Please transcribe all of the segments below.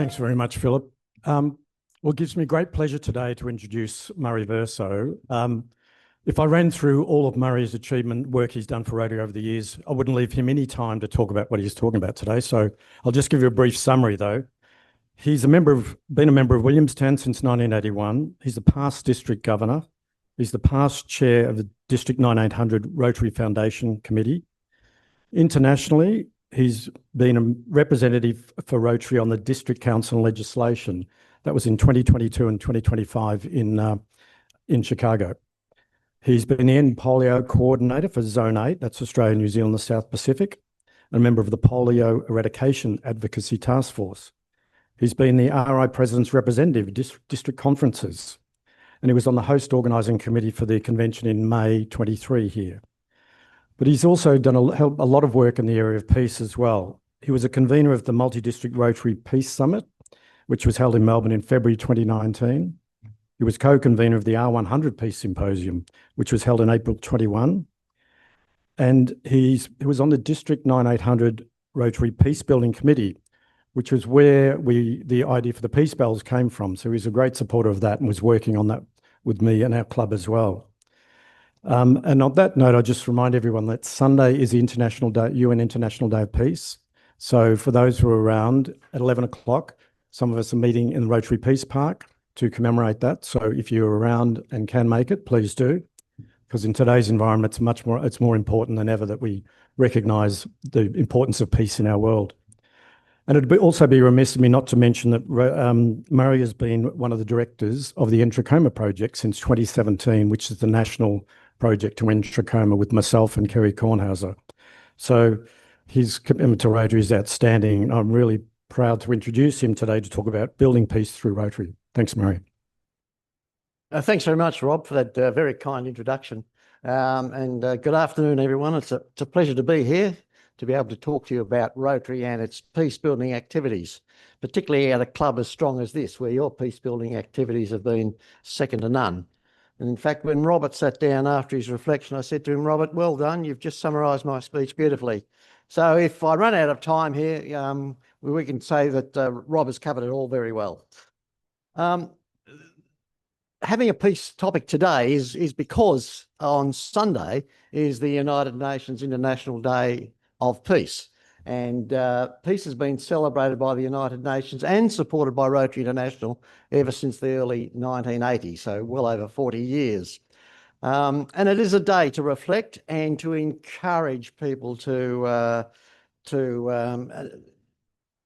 Thanks very much, Philip. Well, it gives me great pleasure today to introduce Murray Verso. If I ran through all of Murray's achievement work he's done for Rotary over the years, I wouldn't leave him any time to talk about what he's talking about today. So I'll just give you a brief summary, though. He's been a member of Williamstown since 1981. He's the past district governor. He's the past chair of the District 9800 Rotary Foundation Committee. Internationally, he's been a representative for Rotary on the District Council legislation. That was in 2022 and 2025 in Chicago. He's been the End Polio Coordinator for Zone 8, that's Australia, New Zealand, the South Pacific, and a member of the Polio Eradication Advocacy Task Force. He's been the RI President's Representative District Conferences, and he was on the host organising committee for the convention in May 23 here. But he's also done a lot of work in the area of peace as well. He was a convener of the Multi-District Rotary Peace Summit, which was held in Melbourne in February 2019. He was co-convener of the R100 Peace Symposium, which was held in April 21. And he was on the District 9800 Rotary Peace Building Committee, which was where the idea for the Peace Bells came from. So he's a great supporter of that and was working on that with me and our club as well. And on that note, I just remind everyone that Sunday is the UN International Day of Peace. So for those who are around at 11 o'clock, some of us are meeting in the Rotary Peace Park to commemorate that. So if you're around and can make it, please do, because in today's environment, it's more important than ever that we recognise the importance of peace in our world. And it'd also be remiss of me not to mention that Murray has been one of the directors of the End Trachoma project since 2017, which is the national project to end trachoma, with myself and Kerry Kornhauser. So his commitment to Rotary is outstanding. I'm really proud to introduce him today to talk about building peace through Rotary. Thanks, Murray. Thanks very much, Rob, for that very kind introduction. Good afternoon, everyone. It's a pleasure to be here, to be able to talk to you about Rotary and its peace-building activities, particularly at a club as strong as this, where your peace-building activities have been second to none. And in fact, when Robert sat down after his reflection, I said to him, Robert, well done, you've just summarised my speech beautifully. So if I run out of time here, we can say that Rob has covered it all very well. Having a peace topic today is because on Sunday is the United Nations International Day of Peace. And peace has been celebrated by the United Nations and supported by Rotary International ever since the early 1980s, so well over 40 years. And it is a day to reflect and to encourage people to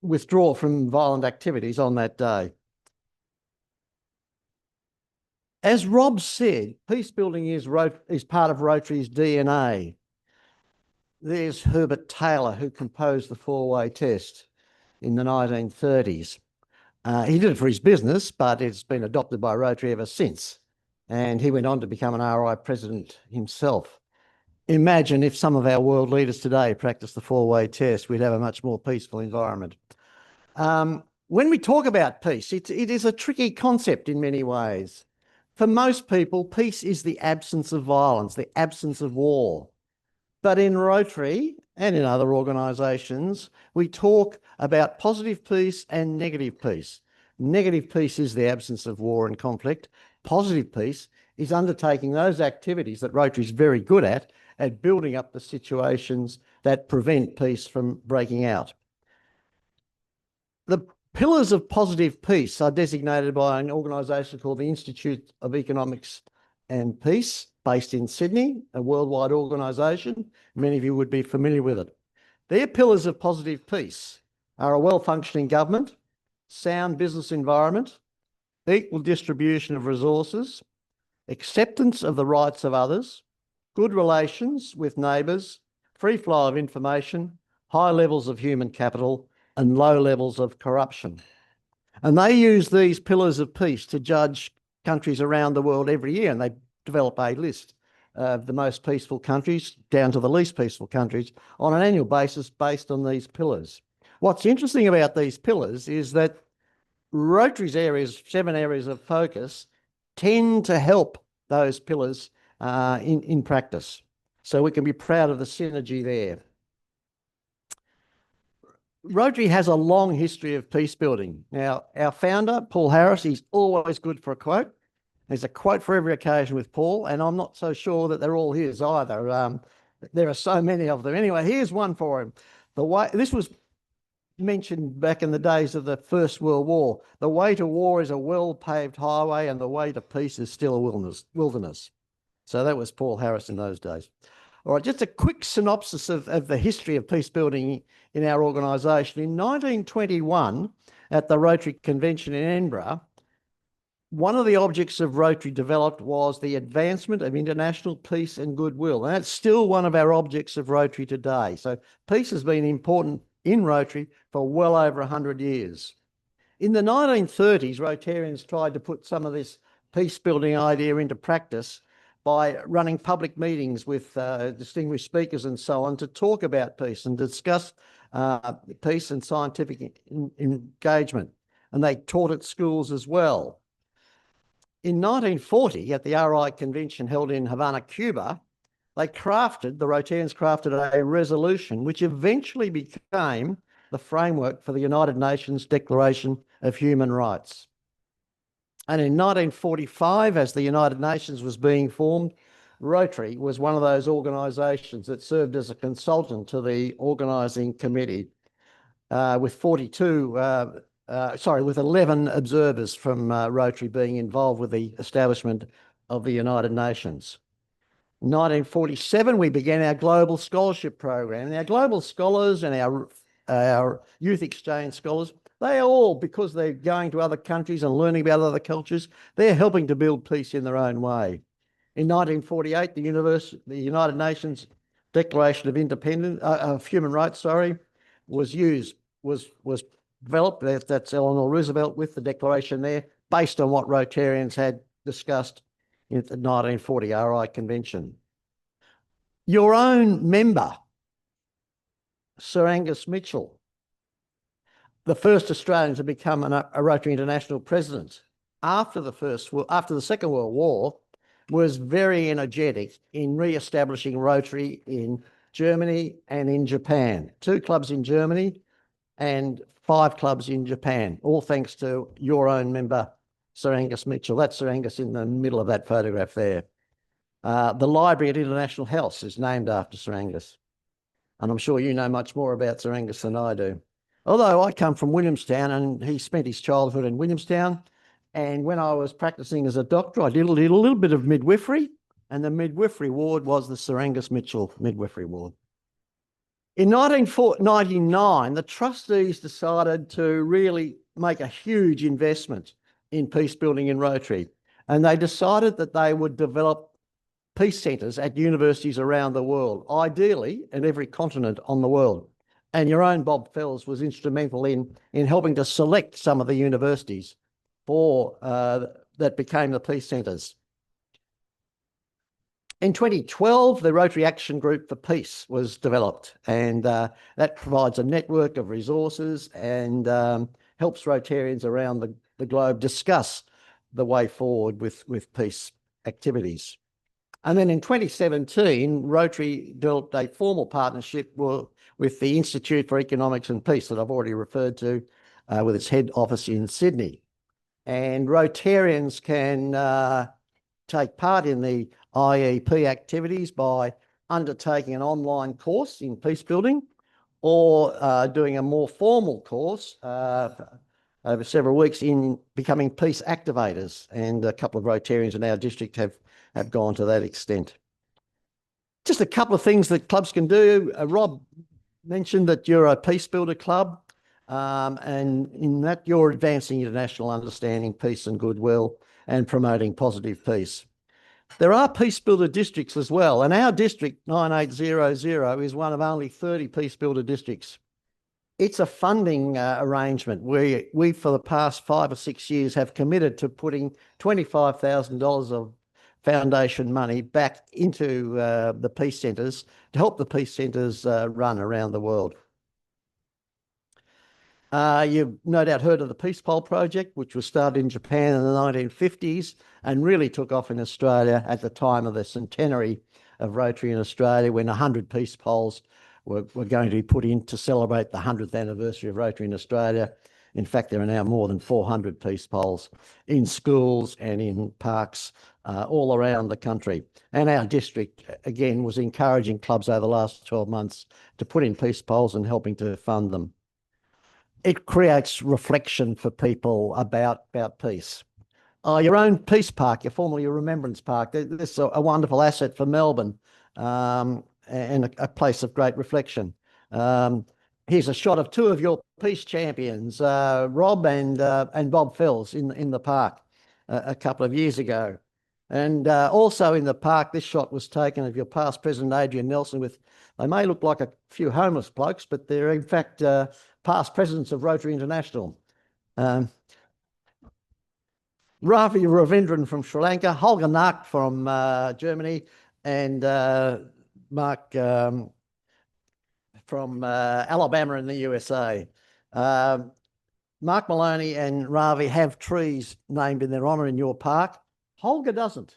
withdraw from violent activities on that day. As Rob said, peace building is part of Rotary's DNA. There's Herbert Taylor, who composed the four-way test in the 1930s. He did it for his business, but it's been adopted by Rotary ever since. And he went on to become an RI president himself. Imagine if some of our world leaders today practiced the four-way test, we'd have a much more peaceful environment. When we talk about peace, it is a tricky concept in many ways. For most people, peace is the absence of violence, the absence of war. But in Rotary and in other organisations, we talk about positive peace and negative peace. Negative peace is the absence of war and conflict. Positive peace is undertaking those activities that Rotary is very good at building up the situations that prevent peace from breaking out. The pillars of positive peace are designated by an organisation called the Institute of Economics and Peace, based in Sydney, a worldwide organisation. Many of you would be familiar with it. Their pillars of positive peace are a well-functioning government, sound business environment, equal distribution of resources, acceptance of the rights of others, good relations with neighbours, free flow of information, high levels of human capital, and low levels of corruption. And they use these pillars of peace to judge countries around the world every year, and they develop a list of the most peaceful countries down to the least peaceful countries on an annual basis based on these pillars. What's interesting about these pillars is that Rotary's 7 areas of focus, tend to help those pillars in practice. So we can be proud of the synergy there. Rotary has a long history of peace building. Now, our founder, Paul Harris, he's always good for a quote. There's a quote for every occasion with Paul, and I'm not so sure that they're all his either. There are so many of them. Anyway, here's one for him. This was mentioned back in the days of the First World War. The way to war is a well-paved highway, and the way to peace is still a wilderness. So that was Paul Harris in those days. All right, just a quick synopsis of the history of peace building in our organisation. In 1921, at the Rotary Convention in Edinburgh, one of the objects of Rotary developed was the advancement of international peace and goodwill. And that's still one of our objects of Rotary today. So peace has been important in Rotary for well over 100 years. In the 1930s, Rotarians tried to put some of this peace building idea into practice by running public meetings with distinguished speakers and so on to talk about peace and discuss peace and scientific engagement. And they taught at schools as well. In 1940, at the RI convention held in Havana, Cuba, the Rotarians crafted a resolution which eventually became the framework for the United Nations Declaration of Human Rights. And in 1945, as the United Nations was being formed, Rotary was one of those organisations that served as a consultant to the organising committee with 11 observers from Rotary being involved with the establishment of the United Nations. In 1947, we began our Global Scholarship Program. And our global scholars and our youth exchange scholars, they are all, because they're going to other countries and learning about other cultures, they're helping to build peace in their own way. In 1948, the United Nations Declaration of Human Rights, was developed. That's Eleanor Roosevelt with the declaration there, based on what Rotarians had discussed in the 1940 RI convention. Your own member, Sir Angus Mitchell, the first Australian to become a Rotary International president after the Second World War, was very energetic in re-establishing Rotary in Germany and in Japan. 2 clubs in Germany and 5 clubs in Japan, all thanks to your own member, Sir Angus Mitchell. That's Sir Angus in the middle of that photograph there. The library at International House is named after Sir Angus. And I'm sure you know much more about Sir Angus than I do. Although I come from Williamstown, and he spent his childhood in Williamstown. And when I was practicing as a doctor, I did a little bit of midwifery, and the midwifery ward was the Sir Angus Mitchell midwifery ward. In 1999, the trustees decided to really make a huge investment in peace building in Rotary, and they decided that they would develop peace centres at universities around the world, ideally in every continent on the world. And your own Bob Fells was instrumental in helping to select some of the universities for that became the peace centres. In 2012, the Rotary Action Group for Peace was developed, and that provides a network of resources and helps Rotarians around the globe discuss the way forward with peace activities. And then in 2017, Rotary developed a formal partnership with the Institute for Economics and Peace that I've already referred to, with its head office in Sydney. And Rotarians can take part in the IEP activities by undertaking an online course in peace building, or doing a more formal course over several weeks in becoming peace activators. And a couple of Rotarians in our district have gone to that extent. Just a couple of things that clubs can do. Rob mentioned that you're a peace builder club, and in that you're advancing international understanding, peace and goodwill, and promoting positive peace. There are peace builder districts as well, and our district 9800 is one of only 30 peace builder districts. It's a funding arrangement where we for the past 5 or 6 years have committed to putting $25,000 of foundation money back into the peace centres to help the peace centres run around the world. You've no doubt heard of the Peace Pole project, which was started in Japan in the 1950s and really took off in Australia at the time of the centenary of Rotary in Australia, when 100 peace poles were going to be put in to celebrate the 100th anniversary of Rotary in Australia. In fact, there are now more than 400 peace poles in schools and in parks all around the country. And our district, again, was encouraging clubs over the last 12 months to put in peace poles and helping to fund them. It creates reflection for people about peace. Your own peace park, formerly your Remembrance Park, this is a wonderful asset for Melbourne and a place of great reflection. Here's a shot of two of your peace champions, Rob and Bob Fells in the park a couple of years ago. And also in the park, this shot was taken of your past President Adrian Nelson with, they may look like a few homeless blokes, but they're in fact past presidents of Rotary International. Ravi Ravindran from Sri Lanka, Holger Nack from Germany, and Mark from Alabama in the USA. Mark Maloney and Ravi have trees named in their honour in your park. Holger doesn't.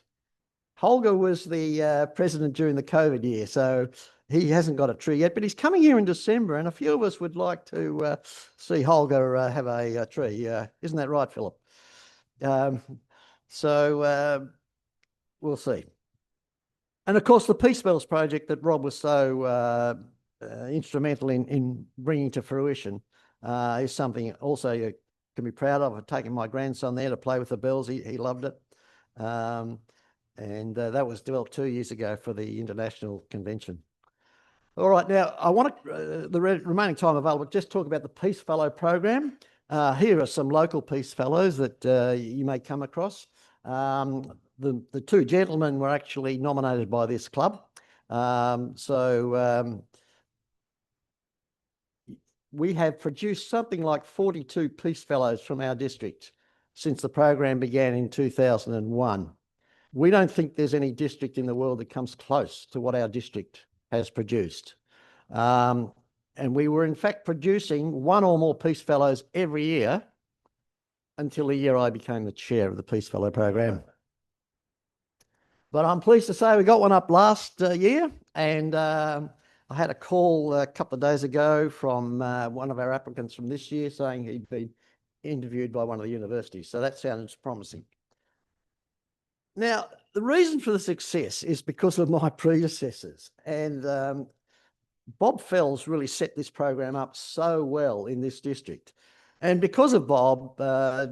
Holger was the president during the COVID year, so he hasn't got a tree yet, but he's coming here in December, and a few of us would like to see Holger have a tree. Isn't that right, Philip? We'll see. And of course, the Peace Fellows project that Rob was so instrumental in bringing to fruition is something also you can be proud of. I've taken my grandson there to play with the bells. He loved it. And that was developed 2 years ago for the International Convention. All right, now I want to, the remaining time available, just talk about the Peace Fellow program. Here are some local Peace Fellows that you may come across. The two gentlemen were actually nominated by this club. We have produced something like 42 Peace Fellows from our district since the program began in 2001. We don't think there's any district in the world that comes close to what our district has produced. And we were in fact producing one or more Peace Fellows every year until the year I became the chair of the Peace Fellow program. But I'm pleased to say we got one up last year, and I had a call a couple of days ago from one of our applicants from this year saying he'd been interviewed by one of the universities. So that sounds promising. Now, the reason for the success is because of my predecessors, and Bob Fells really set this program up so well in this district. And because of Bob,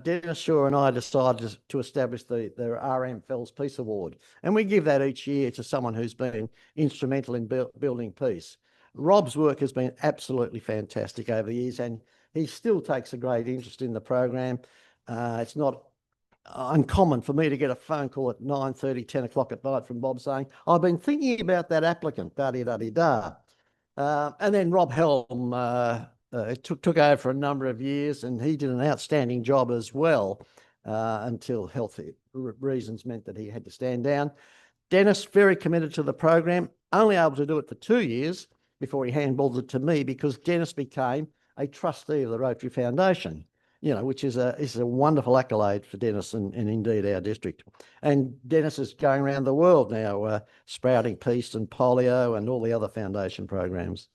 Dennis Shaw and I decided to establish the RM Fells Peace Award. And we give that each year to someone who's been instrumental in building peace. Rob's work has been absolutely fantastic over the years, and he still takes a great interest in the program. It's not uncommon for me to get a phone call at 9:30, 10 o'clock at night from Bob saying, I've been thinking about that applicant, da-di-da-di-da. And then Rob Helm took over for a number of years, and he did an outstanding job as well until health reasons meant that he had to stand down. Dennis, very committed to the program, only able to do it for 2 years before he handballed it to me, because Dennis became a trustee of the Rotary Foundation, you know, which is a wonderful accolade for Dennis and indeed our district. And Dennis is going around the world now, sprouting peace and polio and all the other foundation programs.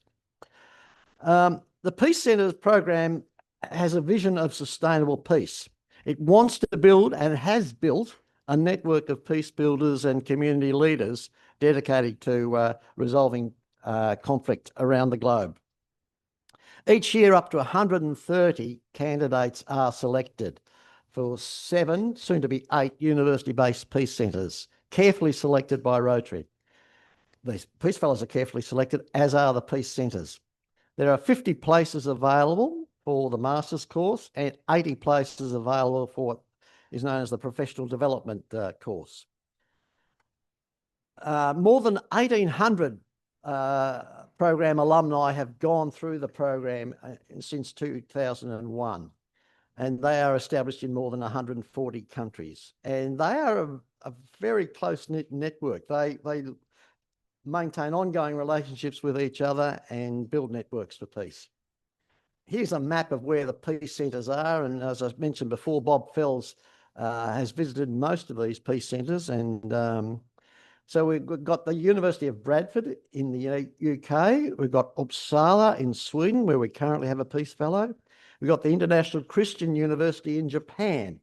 The Peace Centres program has a vision of sustainable peace. It wants to build and has built a network of peace builders and community leaders dedicated to resolving conflict around the globe. Each year, up to 130 candidates are selected for 7, soon to be 8, university-based peace centres, carefully selected by Rotary. These Peace Fellows are carefully selected, as are the peace centres. There are 50 places available for the master's course and 80 places available for what is known as the professional development course. More than 1,800 program alumni have gone through the program since 2001, and they are established in more than 140 countries. And they are a very close-knit network. They maintain ongoing relationships with each other and build networks for peace. Here's a map of where the peace centres are, and as I mentioned before, Bob Fells has visited most of these peace centres, and So we've got the University of Bradford in the UK. We've got Uppsala in Sweden, where we currently have a Peace Fellow. We've got the International Christian University in Japan.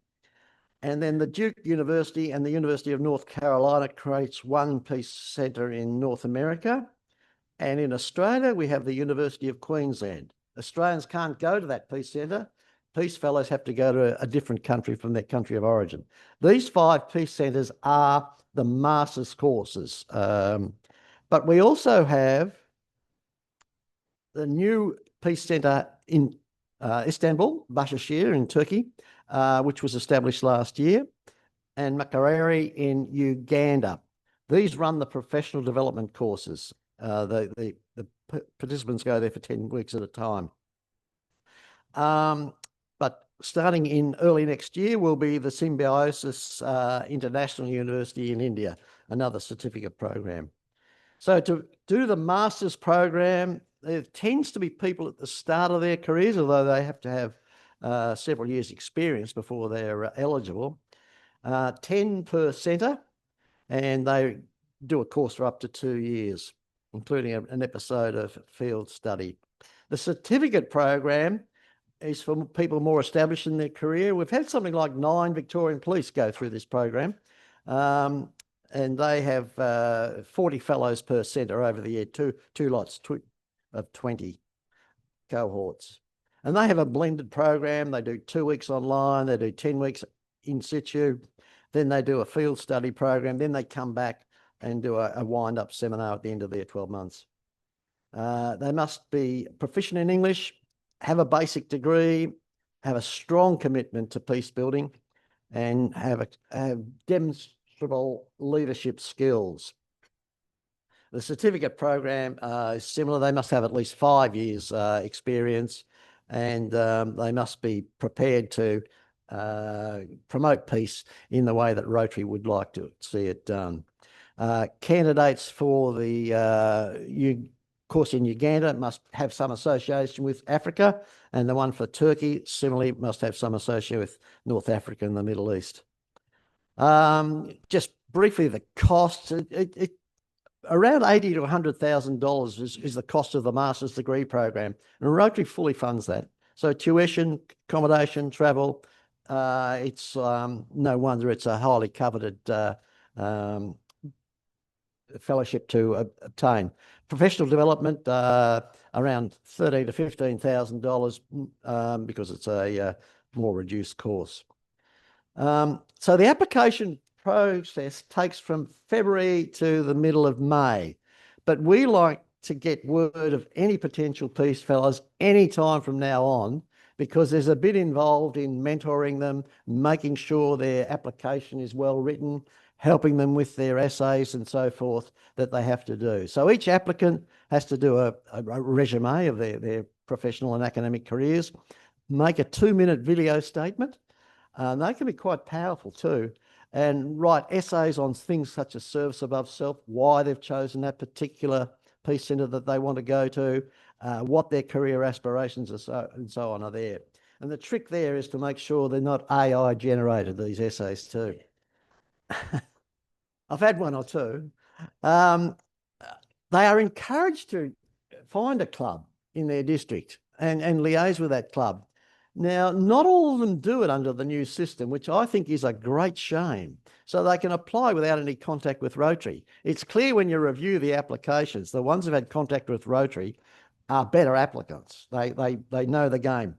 And then the Duke University and the University of North Carolina creates one Peace Centre in North America. And in Australia, we have the University of Queensland. Australians can't go to that Peace Centre. Peace Fellows have to go to a different country from their country of origin. These 5 Peace Centres are the Masters courses. But we also have the new Peace Centre in Istanbul, Başakşehir in Turkey, which was established last year, and Makerere in Uganda. These run the professional development courses. The participants go there for 10 weeks at a time. But starting in early next year will be the Symbiosis International University in India, another certificate program. So to do the master's program, there tends to be people at the start of their careers, although they have to have several years' experience before they're eligible. 10 per centre, and they do a course for up to 2 years, including an episode of field study. The certificate program is for people more established in their career. We've had something like 9 Victorian police go through this program, and they have 40 fellows per centre over the year, two lots of 20 cohorts. And they have a blended program. They do 2 weeks online, they do 10 weeks in situ, then they do a field study program, then they come back and do a wind-up seminar at the end of their 12 months. They must be proficient in English, have a basic degree, have a strong commitment to peace building, and have demonstrable leadership skills. The certificate program is similar. They must have at least 5 years experience, and they must be prepared to promote peace in the way that Rotary would like to see it done. Candidates for the course in Uganda must have some association with Africa, and the one for Turkey similarly must have some association with North Africa and the Middle East. Just briefly, the costs, around $80,000 to $100,000 is the cost of the master's degree program, and Rotary fully funds that. So tuition, accommodation, travel, it's no wonder it's a highly coveted fellowship to obtain. Professional development, around $13,000 to $15,000 because it's a more reduced course. So the application process takes from February to the middle of May, but we like to get word of any potential Peace Fellows any time from now on, because there's a bit involved in mentoring them, making sure their application is well written, helping them with their essays and so forth that they have to do. So each applicant has to do a resume of their professional and academic careers, make a 2-minute video statement. They can be quite powerful too, and write essays on things such as service above self, why they've chosen that particular peace centre that they want to go to, what their career aspirations are, and so on are there. And the trick there is to make sure they're not AI generated, these essays too. I've had one or two. They are encouraged to find a club in their district and liaise with that club. Now, not all of them do it under the new system, which I think is a great shame. So they can apply without any contact with Rotary. It's clear when you review the applications, the ones who've had contact with Rotary are better applicants. They know the game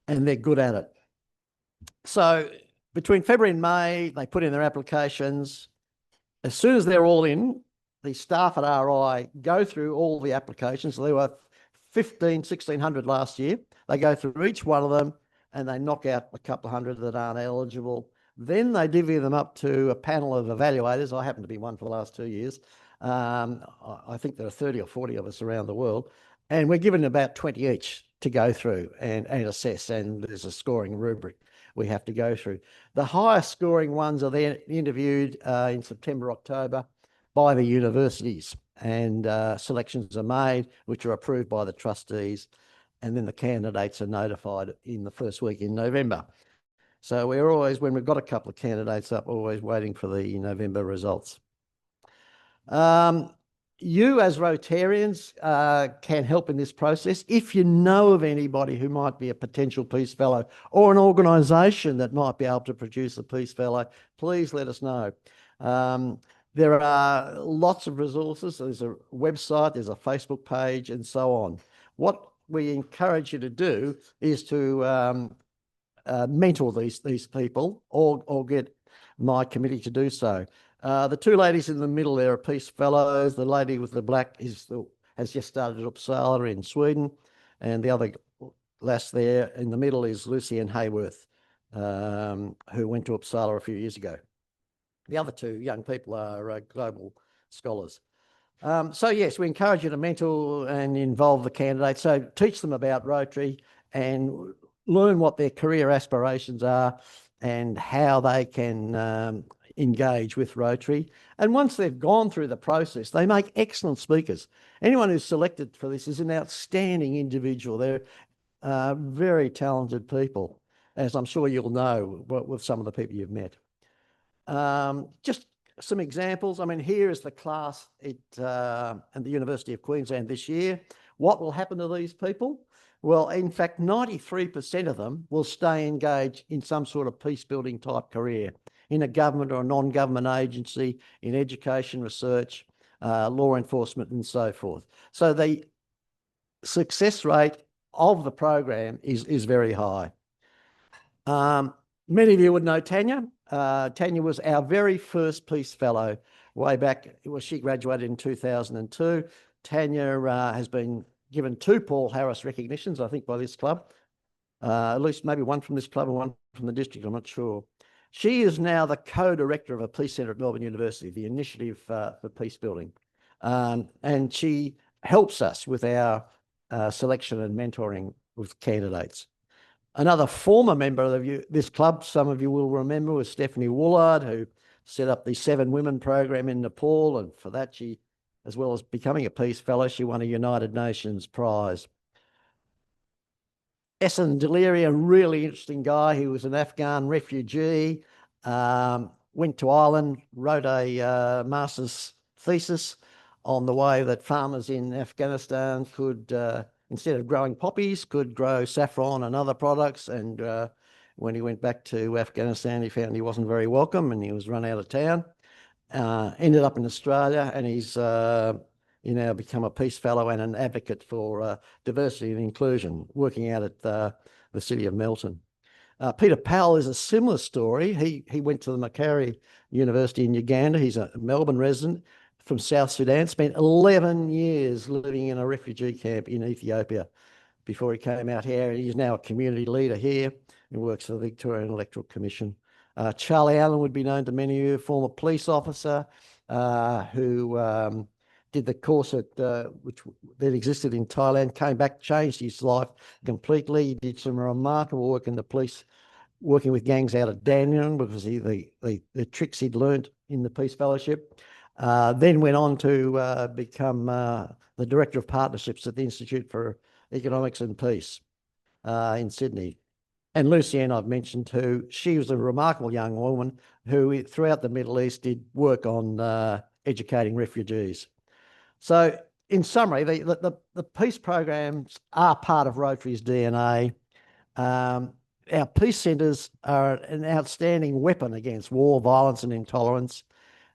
and they're good at it. So between February and May, they put in their applications. As soon as they're all in, the staff at RI go through all the applications. There were 1,600 last year. They go through each one of them and they knock out a couple of hundred that aren't eligible. Then they divvy them up to a panel of evaluators. I happen to be one for the last 2 years. I think there are 30 or 40 of us around the world, and we're given about 20 each to go through and assess, and there's a scoring rubric we have to go through. The highest scoring ones are then interviewed in September, October by the universities, and selections are made, which are approved by the trustees, and then the candidates are notified in the first week in November. So we're always, when we've got a couple of candidates up, always waiting for the November results. You as Rotarians can help in this process. If you know of anybody who might be a potential Peace Fellow or an organisation that might be able to produce a Peace Fellow, please let us know. There are lots of resources. There's a website, there's a Facebook page, and so on. What we encourage you to do is to mentor these people or get my committee to do so. The two ladies in the middle there are Peace Fellows. The lady with the black has just started at Uppsala in Sweden, and the other lass there in the middle is Lucy-Anne Hayworth, who went to Uppsala a few years ago. The other two young people are global scholars. So yes, we encourage you to mentor and involve the candidates. So teach them about Rotary and learn what their career aspirations are and how they can engage with Rotary. And once they've gone through the process, they make excellent speakers. Anyone who's selected for this is an outstanding individual. They're very talented people, as I'm sure you'll know with some of the people you've met. Just some examples. I mean, here is the class at the University of Queensland this year. What will happen to these people? Well, in fact, 93% of them will stay engaged in some sort of peace building type career in a government or a non-government agency, in education, research, law enforcement, and so forth. So the success rate of the program is very high. Many of you would know Tanya. Tanya was our very first Peace Fellow way back. She graduated in 2002. Tanya has been given 2 Paul Harris recognitions, I think, by this club. At least maybe one from this club and one from the district, I'm not sure. She is now the co-director of a peace centre at Melbourne University, the Initiative for Peace Building. And she helps us with our selection and mentoring with candidates. Another former member of this club, some of you will remember, was Stephanie Woolard, who set up the 7 Women program in Nepal. And for that, she, as well as becoming a Peace Fellow, she won a United Nations prize. Essen Deliri, a really interesting guy. He was an Afghan refugee, went to Ireland, wrote a master's thesis on the way that farmers in Afghanistan could, instead of growing poppies, could grow saffron and other products. And when he went back to Afghanistan, he found he wasn't very welcome and he was run out of town. Ended up in Australia, and he's now become a Peace Fellow and an advocate for diversity and inclusion, working out at the city of Melton. Peter Powell is a similar story. He went to the Macquarie University in Uganda. He's a Melbourne resident from South Sudan, spent 11 years living in a refugee camp in Ethiopia before he came out here. He's now a community leader here and works for the Victorian Electoral Commission. Charlie Allen would be known to many of you, former police officer who did the course that existed in Thailand, came back, changed his life completely. He did some remarkable work in the police, working with gangs out of Dandenong because the tricks he'd learnt in the Peace Fellowship. Then went on to become the Director of Partnerships at the Institute for Economics and Peace in Sydney. And Lucy-Anne, I've mentioned too, she was a remarkable young woman who throughout the Middle East did work on educating refugees. So in summary, the peace programs are part of Rotary's DNA. Our peace centres are an outstanding weapon against war, violence and intolerance.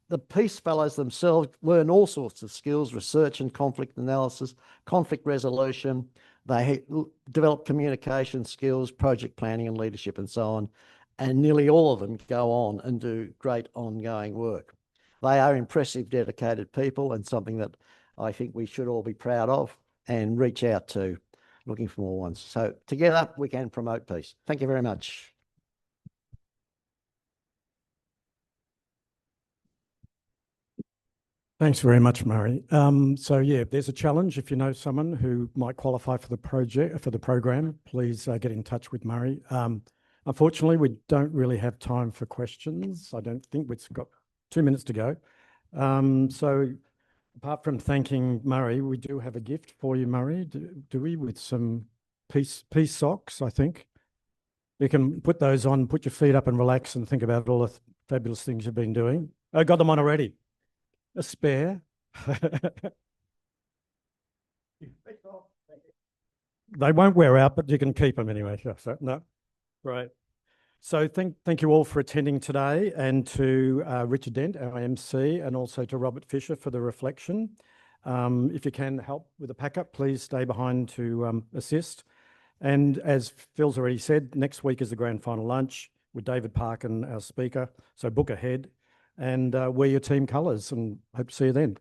The Peace Fellows themselves learn all sorts of skills, research and conflict analysis, conflict resolution. They develop communication skills, project planning and leadership and so on. And nearly all of them go on and do great ongoing work. They are impressive, dedicated people, and something that I think we should all be proud of and reach out to, looking for more ones. So together we can promote peace. Thank you very much. Thanks very much, Murray. So yeah, if there's a challenge, if you know someone who might qualify for the program, please get in touch with Murray. Unfortunately, we don't really have time for questions. I don't think we've got 2 minutes to go. So apart from thanking Murray, we do have a gift for you, Murray. Do we? With some peace socks, I think. You can put those on, put your feet up and relax and think about all the fabulous things you've been doing. I got them on already. A spare. They won't wear out, but you can keep them anyway. So, no, right. So thank you all for attending today, and to Richard Dent, our MC, and also to Robert Fisher for the reflection. If you can help with the pack-up, please stay behind to assist. And as Phil's already said, next week is the grand final lunch with David Parkin, our speaker. So book ahead and wear your team colours, and hope to see you then.